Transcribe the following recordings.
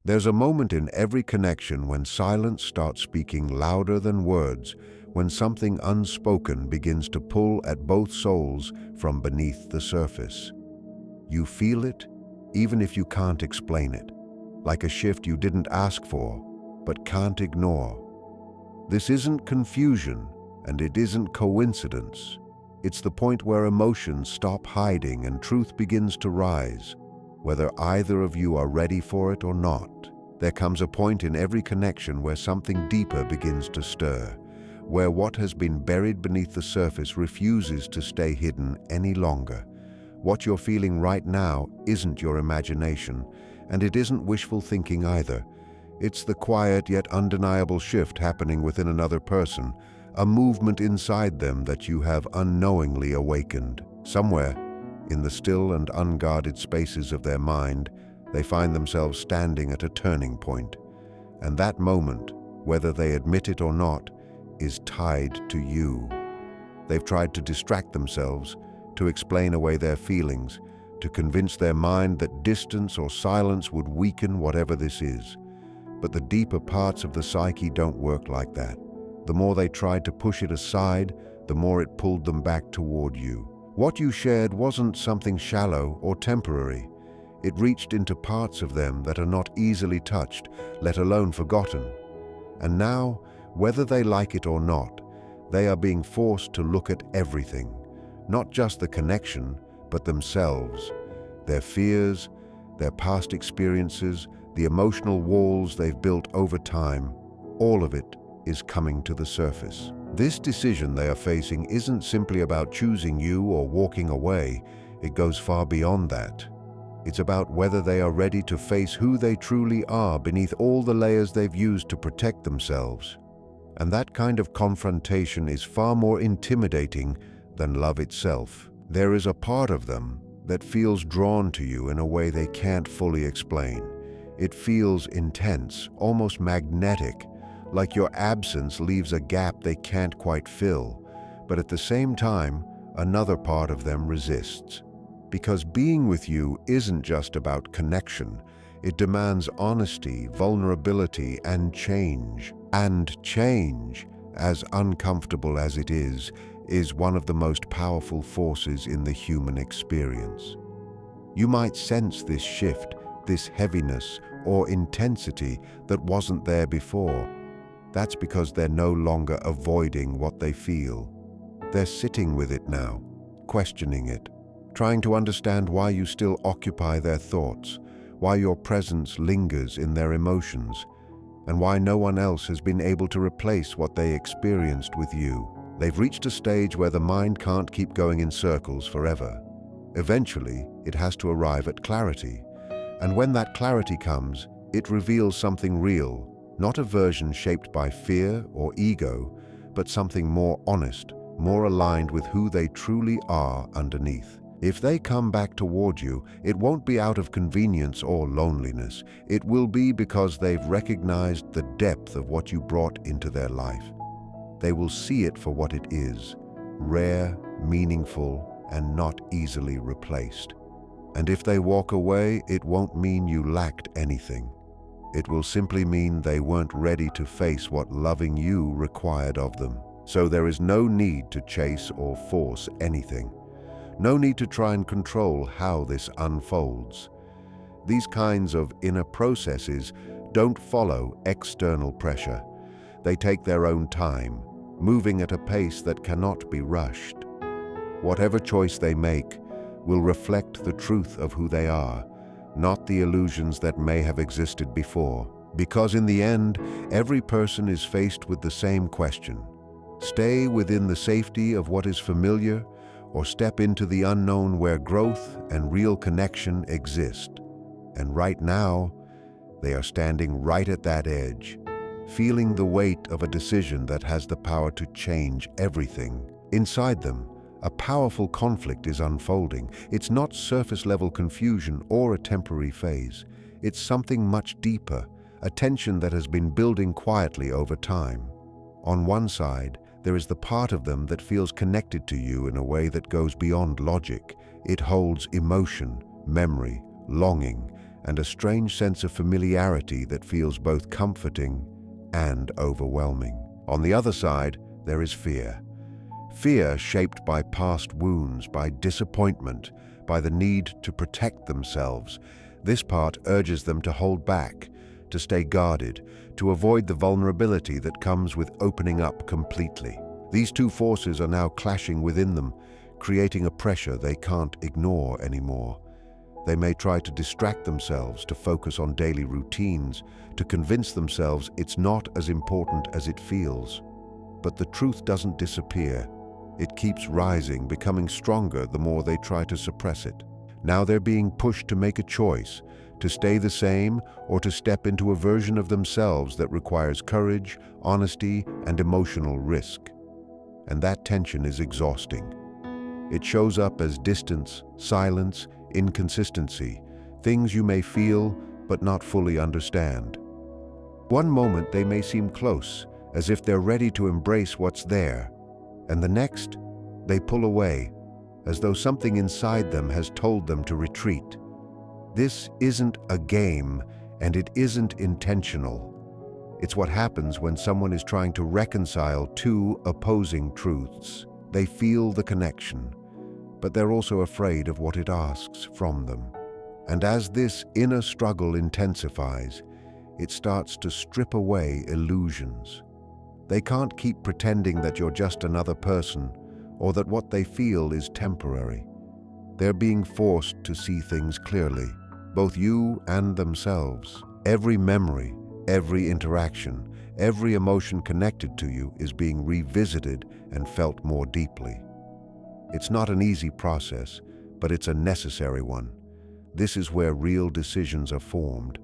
There's a moment in every connection when silence starts speaking louder than words, when something unspoken begins to pull at both souls from beneath the surface. You feel it, even if you can't explain it, like a shift you didn't ask for, but can't ignore. This isn't confusion, and it isn't coincidence. It's the point where emotions stop hiding and truth begins to rise, whether either of you are ready for it or not. There comes a point in every connection where something deeper begins to stir, where what has been buried beneath the surface refuses to stay hidden any longer. What you're feeling right now isn't your imagination, and it isn't wishful thinking either. It's the quiet yet undeniable shift happening within another person, a movement inside them that you have unknowingly awakened. Somewhere, in the still and unguarded spaces of their mind, they find themselves standing at a turning point. And that moment, whether they admit it or not, is tied to you. They've tried to distract themselves, to explain away their feelings, to convince their mind that distance or silence would weaken whatever this is. But the deeper parts of the psyche don't work like that. The more they tried to push it aside, the more it pulled them back toward you. What you shared wasn't something shallow or temporary. It reached into parts of them that are not easily touched, let alone forgotten. And now, whether they like it or not, they are being forced to look at everything, not just the connection, but themselves, their fears, their past experiences, the emotional walls they've built over time. All of it is coming to the surface. This decision they are facing isn't simply about choosing you or walking away. It goes far beyond that. It's about whether they are ready to face who they truly are beneath all the layers they've used to protect themselves. And that kind of confrontation is far more intimidating than love itself. There is a part of them that feels drawn to you in a way they can't fully explain. It feels intense, almost magnetic, like your absence leaves a gap they can't quite fill. But at the same time, another part of them resists. Because being with you isn't just about connection. It demands honesty, vulnerability, and change. And change, as uncomfortable as it is one of the most powerful forces in the human experience. You might sense this shift, this heaviness or intensity that wasn't there before. That's because they're no longer avoiding what they feel. They're sitting with it now, questioning it, trying to understand why you still occupy their thoughts, why your presence lingers in their emotions, and why no one else has been able to replace what they experienced with you. They've reached a stage where the mind can't keep going in circles forever. Eventually, it has to arrive at clarity. And when that clarity comes, it reveals something real, not a version shaped by fear or ego, but something more honest, more aligned with who they truly are underneath. If they come back toward you, it won't be out of convenience or loneliness. It will be because they've recognized the depth of what you brought into their life. They will see it for what it is, rare, meaningful, and not easily replaced. And if they walk away, it won't mean you lacked anything. It will simply mean they weren't ready to face what loving you required of them. So there is no need to chase or force anything. No need to try and control how this unfolds. These kinds of inner processes don't follow external pressure. They take their own time, moving at a pace that cannot be rushed. Whatever choice they make will reflect the truth of who they are, not the illusions that may have existed before. Because in the end, every person is faced with the same question. Stay within the safety of what is familiar, or step into the unknown where growth and real connection exist. And right now, they are standing right at that edge, feeling the weight of a decision that has the power to change everything. Inside them, a powerful conflict is unfolding. It's not surface-level confusion or a temporary phase. It's something much deeper, a tension that has been building quietly over time. On one side, there is the part of them that feels connected to you in a way that goes beyond logic. It holds emotion, memory, longing, and a strange sense of familiarity that feels both comforting and overwhelming. On the other side, there is fear. Fear shaped by past wounds, by disappointment, by the need to protect themselves. This part urges them to hold back, to stay guarded, to avoid the vulnerability that comes with opening up completely. These two forces are now clashing within them, creating a pressure they can't ignore anymore. They may try to distract themselves, to focus on daily routines, to convince themselves it's not as important as it feels. But the truth doesn't disappear. It keeps rising, becoming stronger the more they try to suppress it. Now they're being pushed to make a choice, to stay the same or to step into a version of themselves that requires courage, honesty, and emotional risk. And that tension is exhausting. It shows up as distance, silence, inconsistency, things you may feel but not fully understand. One moment they may seem close, as if they're ready to embrace what's there, and the next, they pull away, as though something inside them has told them to retreat. This isn't a game, and it isn't intentional. It's what happens when someone is trying to reconcile two opposing truths. They feel the connection, but they're also afraid of what it asks from them. And as this inner struggle intensifies, it starts to strip away illusions. They can't keep pretending that you're just another person or that what they feel is temporary. They're being forced to see things clearly, both you and themselves. Every memory, every interaction, every emotion connected to you is being revisited and felt more deeply. It's not an easy process, but it's a necessary one. This is where real decisions are formed,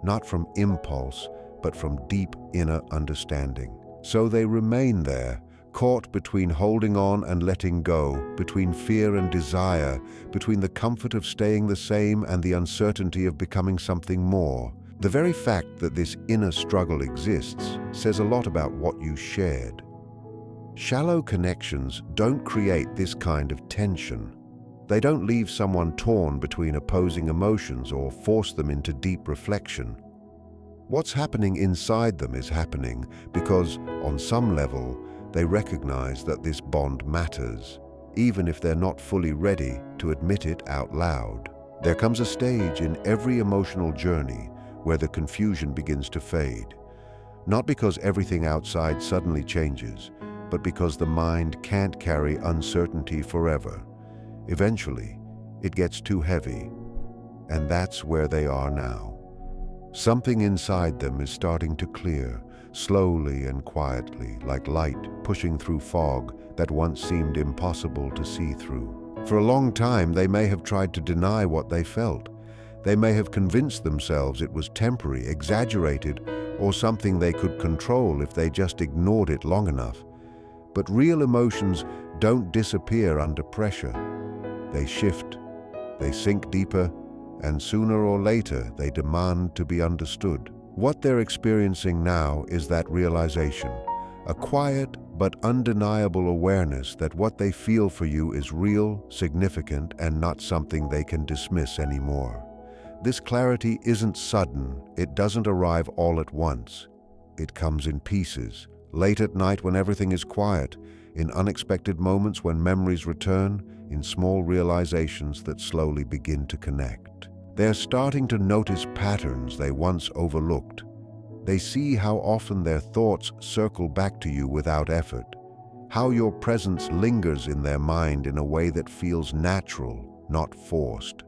not from impulse, but from deep inner understanding. So they remain there, caught between holding on and letting go, between fear and desire, between the comfort of staying the same and the uncertainty of becoming something more. The very fact that this inner struggle exists says a lot about what you shared. Shallow connections don't create this kind of tension. They don't leave someone torn between opposing emotions or force them into deep reflection. What's happening inside them is happening because, on some level, they recognize that this bond matters, even if they're not fully ready to admit it out loud. There comes a stage in every emotional journey where the confusion begins to fade, not because everything outside suddenly changes, but because the mind can't carry uncertainty forever. Eventually, it gets too heavy, and that's where they are now. Something inside them is starting to clear, slowly and quietly, like light pushing through fog that once seemed impossible to see through. For a long time, they may have tried to deny what they felt. They may have convinced themselves it was temporary, exaggerated, or something they could control if they just ignored it long enough. But real emotions don't disappear under pressure. They shift, they sink deeper, and sooner or later they demand to be understood. What they're experiencing now is that realization, a quiet but undeniable awareness that what they feel for you is real, significant, and not something they can dismiss anymore. This clarity isn't sudden, it doesn't arrive all at once. It comes in pieces, late at night when everything is quiet, in unexpected moments when memories return, in small realizations that slowly begin to connect. They're starting to notice patterns they once overlooked. They see how often their thoughts circle back to you without effort, how your presence lingers in their mind in a way that feels natural, not forced,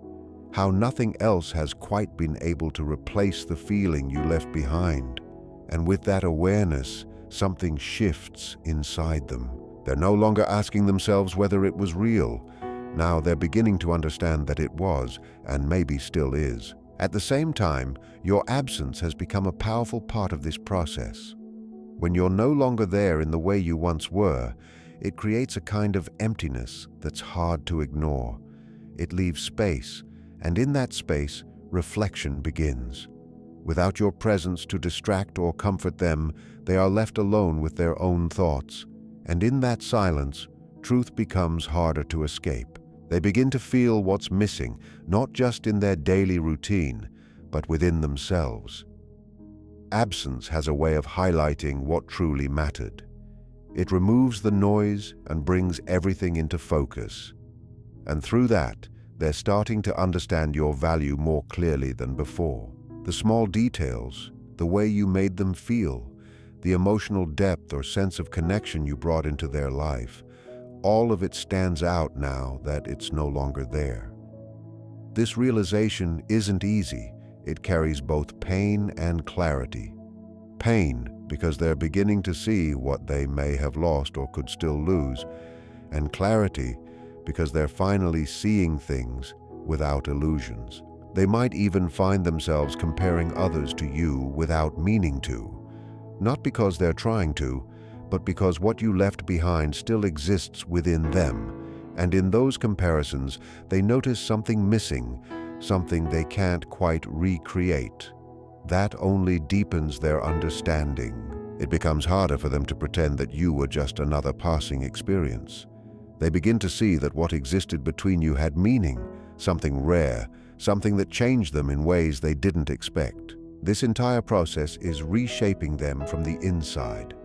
how nothing else has quite been able to replace the feeling you left behind. And with that awareness, something shifts inside them. They're no longer asking themselves whether it was real. Now they're beginning to understand that it was, and maybe still is. At the same time, your absence has become a powerful part of this process. When you're no longer there in the way you once were, it creates a kind of emptiness that's hard to ignore. It leaves space, and in that space, reflection begins. Without your presence to distract or comfort them, they are left alone with their own thoughts. And in that silence, truth becomes harder to escape. They begin to feel what's missing, not just in their daily routine, but within themselves. Absence has a way of highlighting what truly mattered. It removes the noise and brings everything into focus. And through that, they're starting to understand your value more clearly than before. The small details, the way you made them feel, the emotional depth or sense of connection you brought into their life, all of it stands out now that it's no longer there. This realization isn't easy. It carries both pain and clarity. Pain, because they're beginning to see what they may have lost or could still lose, and clarity, because they're finally seeing things without illusions. They might even find themselves comparing others to you without meaning to, not because they're trying to, but because what you left behind still exists within them, and in those comparisons, they notice something missing, something they can't quite recreate. That only deepens their understanding. It becomes harder for them to pretend that you were just another passing experience. They begin to see that what existed between you had meaning, something rare, something that changed them in ways they didn't expect. This entire process is reshaping them from the inside.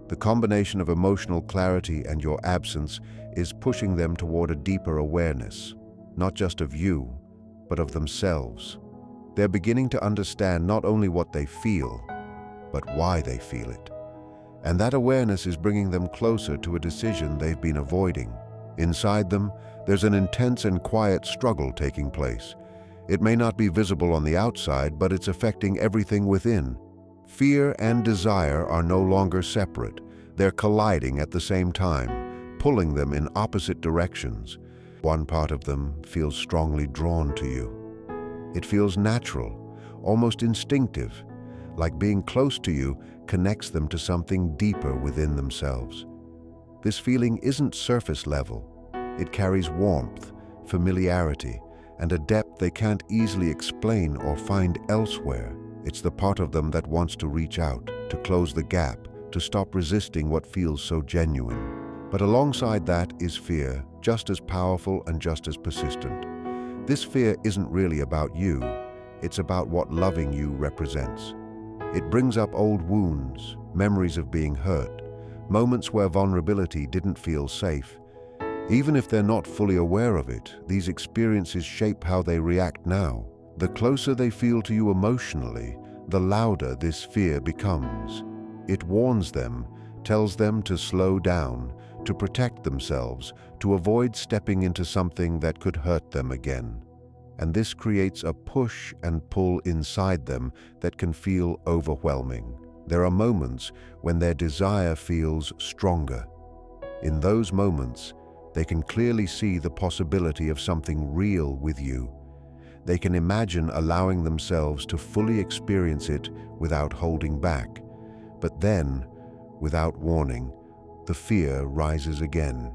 The combination of emotional clarity and your absence is pushing them toward a deeper awareness, not just of you, but of themselves. They're beginning to understand not only what they feel, but why they feel it. And that awareness is bringing them closer to a decision they've been avoiding. Inside them, there's an intense and quiet struggle taking place. It may not be visible on the outside, but it's affecting everything within. Fear and desire are no longer separate. They're colliding at the same time, pulling them in opposite directions. One part of them feels strongly drawn to you. It feels natural, almost instinctive, like being close to you connects them to something deeper within themselves. This feeling isn't surface level. It carries warmth, familiarity, and a depth they can't easily explain or find elsewhere. It's the part of them that wants to reach out, to close the gap, to stop resisting what feels so genuine. But alongside that is fear, just as powerful and just as persistent. This fear isn't really about you. It's about what loving you represents. It brings up old wounds, memories of being hurt, moments where vulnerability didn't feel safe. Even if they're not fully aware of it, these experiences shape how they react now. The closer they feel to you emotionally, the louder this fear becomes. It warns them, tells them to slow down, to protect themselves, to avoid stepping into something that could hurt them again. And this creates a push and pull inside them that can feel overwhelming. There are moments when their desire feels stronger. In those moments, they can clearly see the possibility of something real with you. They can imagine allowing themselves to fully experience it without holding back. But then, without warning, the fear rises again.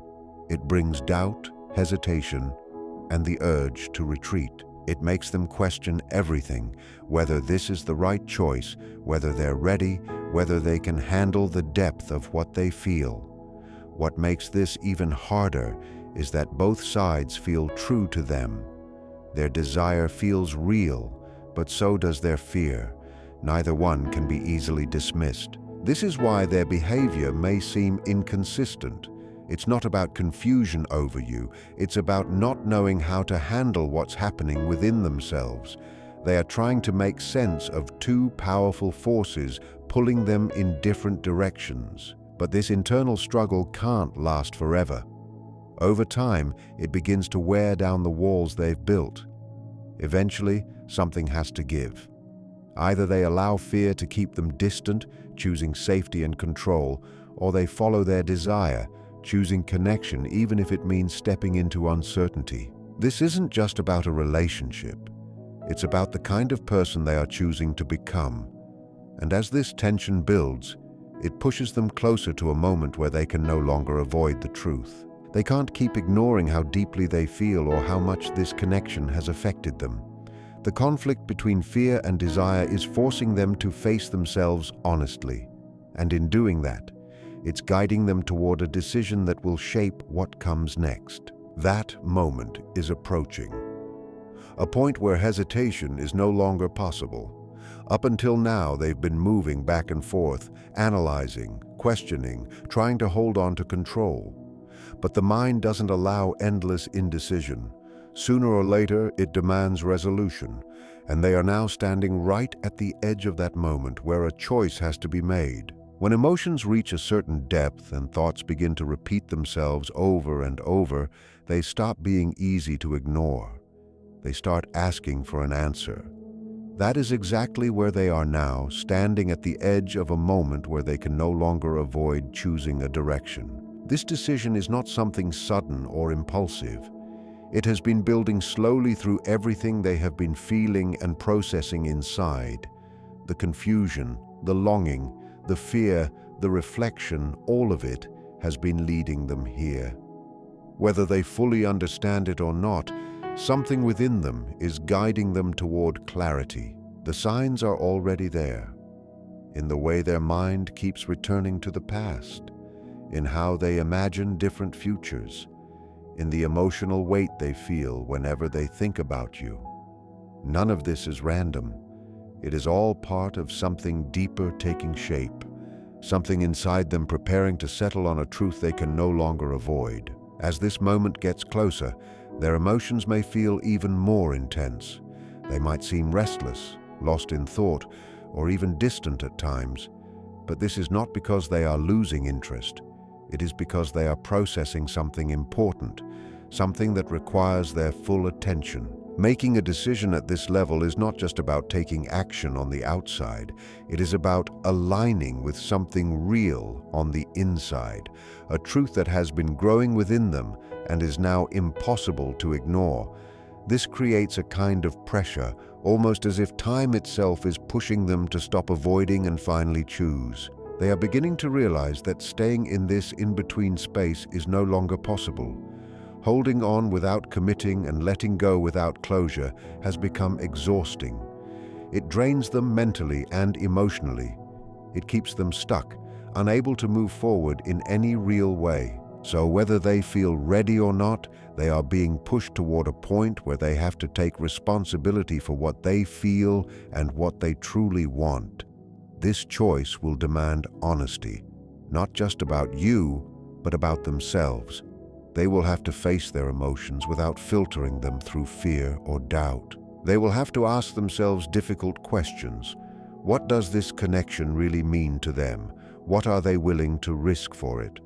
It brings doubt, hesitation, and the urge to retreat. It makes them question everything, whether this is the right choice, whether they're ready, whether they can handle the depth of what they feel. What makes this even harder is that both sides feel true to them. Their desire feels real, but so does their fear. Neither one can be easily dismissed. This is why their behavior may seem inconsistent. It's not about confusion over you. It's about not knowing how to handle what's happening within themselves. They are trying to make sense of two powerful forces pulling them in different directions. But this internal struggle can't last forever. Over time, it begins to wear down the walls they've built. Eventually, something has to give. Either they allow fear to keep them distant, choosing safety and control, or they follow their desire, choosing connection even if it means stepping into uncertainty. This isn't just about a relationship. It's about the kind of person they are choosing to become. And as this tension builds, it pushes them closer to a moment where they can no longer avoid the truth. They can't keep ignoring how deeply they feel or how much this connection has affected them. The conflict between fear and desire is forcing them to face themselves honestly. And in doing that, it's guiding them toward a decision that will shape what comes next. That moment is approaching. a point where hesitation is no longer possible. Up until now, they've been moving back and forth, analyzing, questioning, trying to hold on to control. But the mind doesn't allow endless indecision. Sooner or later, it demands resolution, and they are now standing right at the edge of that moment where a choice has to be made. When emotions reach a certain depth and thoughts begin to repeat themselves over and over, they stop being easy to ignore. They start asking for an answer. That is exactly where they are now, standing at the edge of a moment where they can no longer avoid choosing a direction. This decision is not something sudden or impulsive. It has been building slowly through everything they have been feeling and processing inside. The confusion, the longing, the fear, the reflection, all of it has been leading them here. Whether they fully understand it or not, something within them is guiding them toward clarity. The signs are already there, in the way their mind keeps returning to the past, in how they imagine different futures, in the emotional weight they feel whenever they think about you. None of this is random. It is all part of something deeper taking shape, something inside them preparing to settle on a truth they can no longer avoid. As this moment gets closer, their emotions may feel even more intense. They might seem restless, lost in thought, or even distant at times. But this is not because they are losing interest. It is because they are processing something important, something that requires their full attention. Making a decision at this level is not just about taking action on the outside. It is about aligning with something real on the inside, a truth that has been growing within them and is now impossible to ignore. This creates a kind of pressure, almost as if time itself is pushing them to stop avoiding and finally choose. They are beginning to realize that staying in this in-between space is no longer possible. Holding on without committing and letting go without closure has become exhausting. It drains them mentally and emotionally. It keeps them stuck, unable to move forward in any real way. So whether they feel ready or not, they are being pushed toward a point where they have to take responsibility for what they feel and what they truly want. This choice will demand honesty, not just about you, but about themselves. They will have to face their emotions without filtering them through fear or doubt. They will have to ask themselves difficult questions. What does this connection really mean to them? What are they willing to risk for it?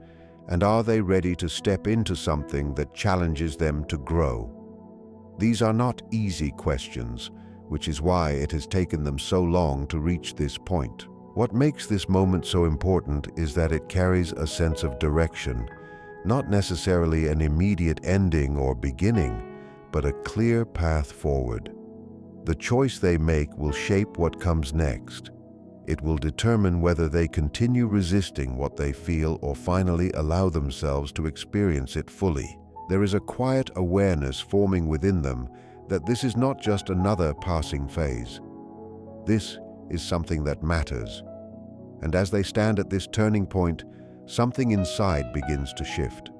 And are they ready to step into something that challenges them to grow? These are not easy questions, which is why it has taken them so long to reach this point. What makes this moment so important is that it carries a sense of direction, not necessarily an immediate ending or beginning, but a clear path forward. The choice they make will shape what comes next. It will determine whether they continue resisting what they feel or finally allow themselves to experience it fully. There is a quiet awareness forming within them that this is not just another passing phase. This is something that matters. And as they stand at this turning point, something inside begins to shift.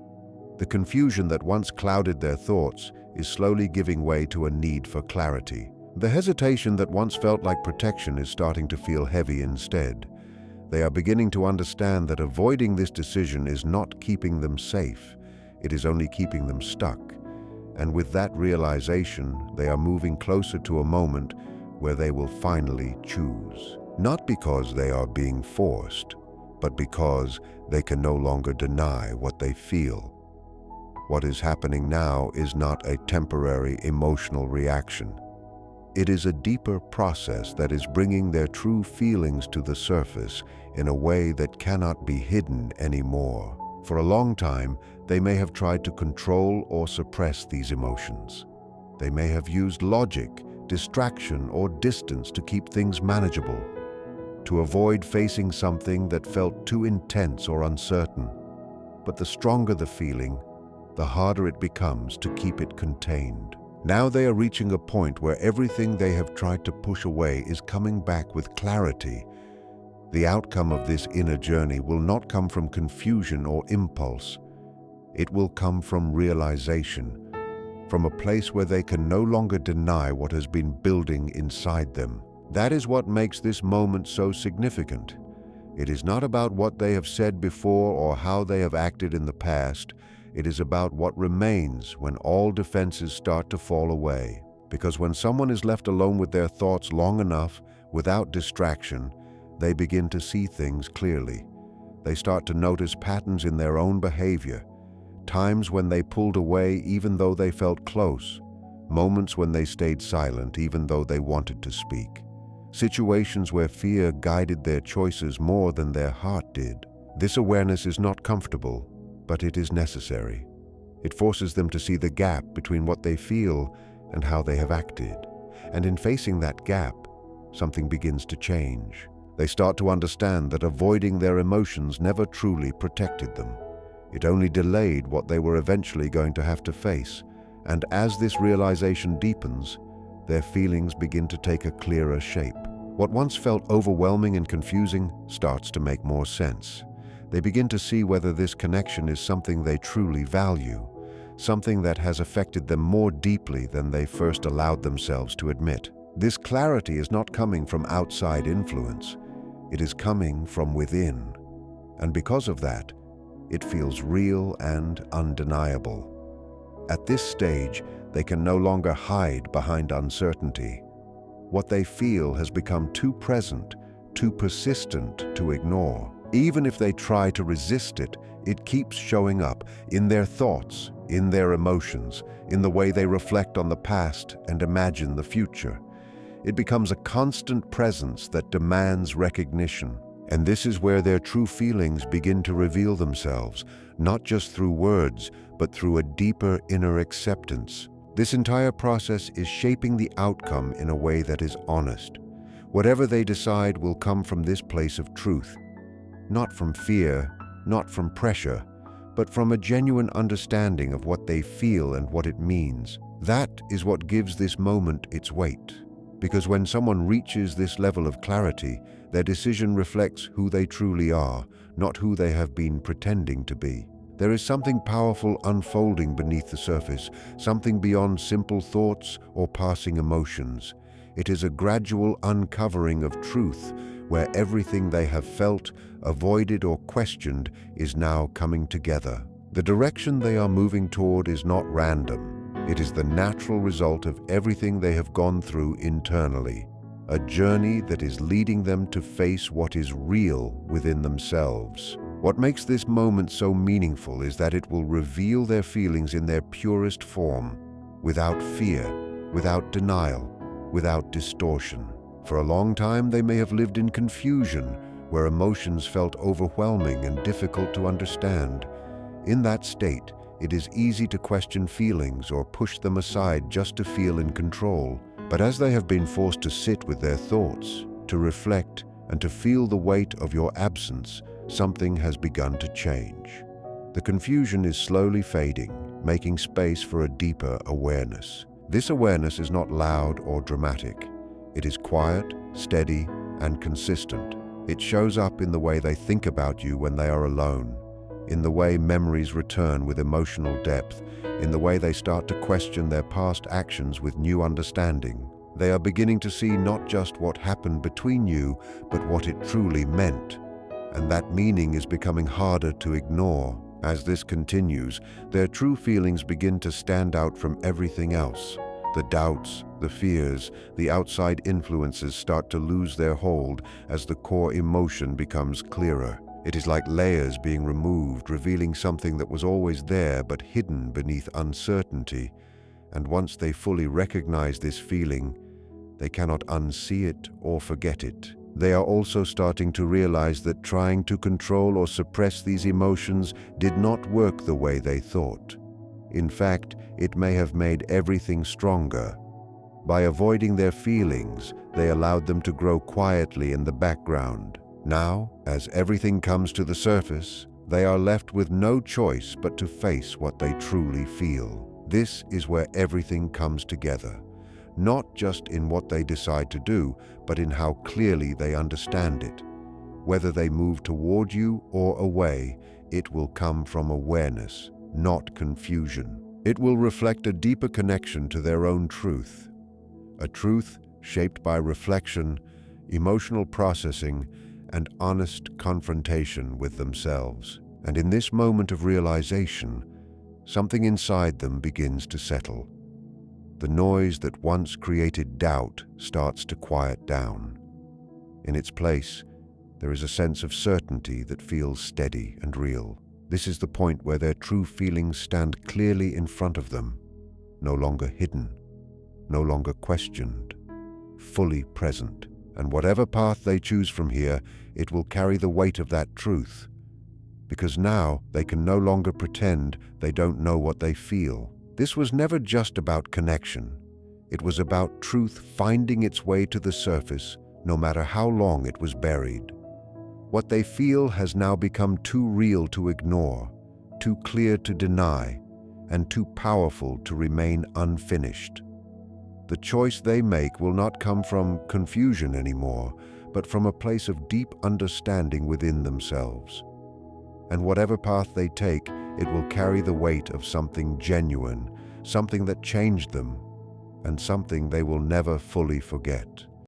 The confusion that once clouded their thoughts is slowly giving way to a need for clarity. The hesitation that once felt like protection is starting to feel heavy instead. They are beginning to understand that avoiding this decision is not keeping them safe. It is only keeping them stuck. And with that realization, they are moving closer to a moment where they will finally choose. Not because they are being forced, but because they can no longer deny what they feel. What is happening now is not a temporary emotional reaction. It is a deeper process that is bringing their true feelings to the surface in a way that cannot be hidden anymore. For a long time, they may have tried to control or suppress these emotions. They may have used logic, distraction, or distance to keep things manageable, to avoid facing something that felt too intense or uncertain. But the stronger the feeling, the harder it becomes to keep it contained. Now they are reaching a point where everything they have tried to push away is coming back with clarity. The outcome of this inner journey will not come from confusion or impulse. It will come from realization, from a place where they can no longer deny what has been building inside them. That is what makes this moment so significant. It is not about what they have said before or how they have acted in the past. It is about what remains when all defenses start to fall away. Because when someone is left alone with their thoughts long enough, without distraction, they begin to see things clearly. They start to notice patterns in their own behavior, times when they pulled away even though they felt close, moments when they stayed silent even though they wanted to speak, situations where fear guided their choices more than their heart did. This awareness is not comfortable, but it is necessary. It forces them to see the gap between what they feel and how they have acted. And in facing that gap, something begins to change. They start to understand that avoiding their emotions never truly protected them. It only delayed what they were eventually going to have to face. And as this realization deepens, their feelings begin to take a clearer shape. What once felt overwhelming and confusing starts to make more sense. They begin to see whether this connection is something they truly value, something that has affected them more deeply than they first allowed themselves to admit. This clarity is not coming from outside influence. It is coming from within. And because of that, it feels real and undeniable. At this stage, they can no longer hide behind uncertainty. What they feel has become too present, too persistent to ignore. Even if they try to resist it, it keeps showing up in their thoughts, in their emotions, in the way they reflect on the past and imagine the future. It becomes a constant presence that demands recognition. And this is where their true feelings begin to reveal themselves, not just through words, but through a deeper inner acceptance. This entire process is shaping the outcome in a way that is honest. Whatever they decide will come from this place of truth, not from fear, not from pressure, but from a genuine understanding of what they feel and what it means. That is what gives this moment its weight. Because when someone reaches this level of clarity, their decision reflects who they truly are, not who they have been pretending to be. There is something powerful unfolding beneath the surface, something beyond simple thoughts or passing emotions. It is a gradual uncovering of truth, where everything they have felt, avoided, or questioned is now coming together. The direction they are moving toward is not random. It is the natural result of everything they have gone through internally, a journey that is leading them to face what is real within themselves. What makes this moment so meaningful is that it will reveal their feelings in their purest form, without fear, without denial, without distortion. For a long time, they may have lived in confusion, where emotions felt overwhelming and difficult to understand. In that state, it is easy to question feelings or push them aside just to feel in control. But as they have been forced to sit with their thoughts, to reflect, and to feel the weight of your absence, something has begun to change. The confusion is slowly fading, making space for a deeper awareness. This awareness is not loud or dramatic. It is quiet, steady, and consistent. It shows up in the way they think about you when they are alone, in the way memories return with emotional depth, in the way they start to question their past actions with new understanding. They are beginning to see not just what happened between you, but what it truly meant. And that meaning is becoming harder to ignore. As this continues, their true feelings begin to stand out from everything else. The doubts, the fears, the outside influences start to lose their hold as the core emotion becomes clearer. It is like layers being removed, revealing something that was always there but hidden beneath uncertainty. And once they fully recognize this feeling, they cannot unsee it or forget it. They are also starting to realize that trying to control or suppress these emotions did not work the way they thought. In fact, it may have made everything stronger. By avoiding their feelings, they allowed them to grow quietly in the background. Now, as everything comes to the surface, they are left with no choice but to face what they truly feel. This is where everything comes together, not just in what they decide to do, but in how clearly they understand it. Whether they move toward you or away, it will come from awareness, not confusion. It will reflect a deeper connection to their own truth, a truth shaped by reflection, emotional processing, and honest confrontation with themselves. And in this moment of realization, something inside them begins to settle. The noise that once created doubt starts to quiet down. In its place, there is a sense of certainty that feels steady and real. This is the point where their true feelings stand clearly in front of them, no longer hidden, no longer questioned, fully present. And whatever path they choose from here, it will carry the weight of that truth, because now they can no longer pretend they don't know what they feel. This was never just about connection. It was about truth finding its way to the surface, no matter how long it was buried. What they feel has now become too real to ignore, too clear to deny, and too powerful to remain unfinished. The choice they make will not come from confusion anymore, but from a place of deep understanding within themselves. And whatever path they take, it will carry the weight of something genuine, something that changed them, and something they will never fully forget.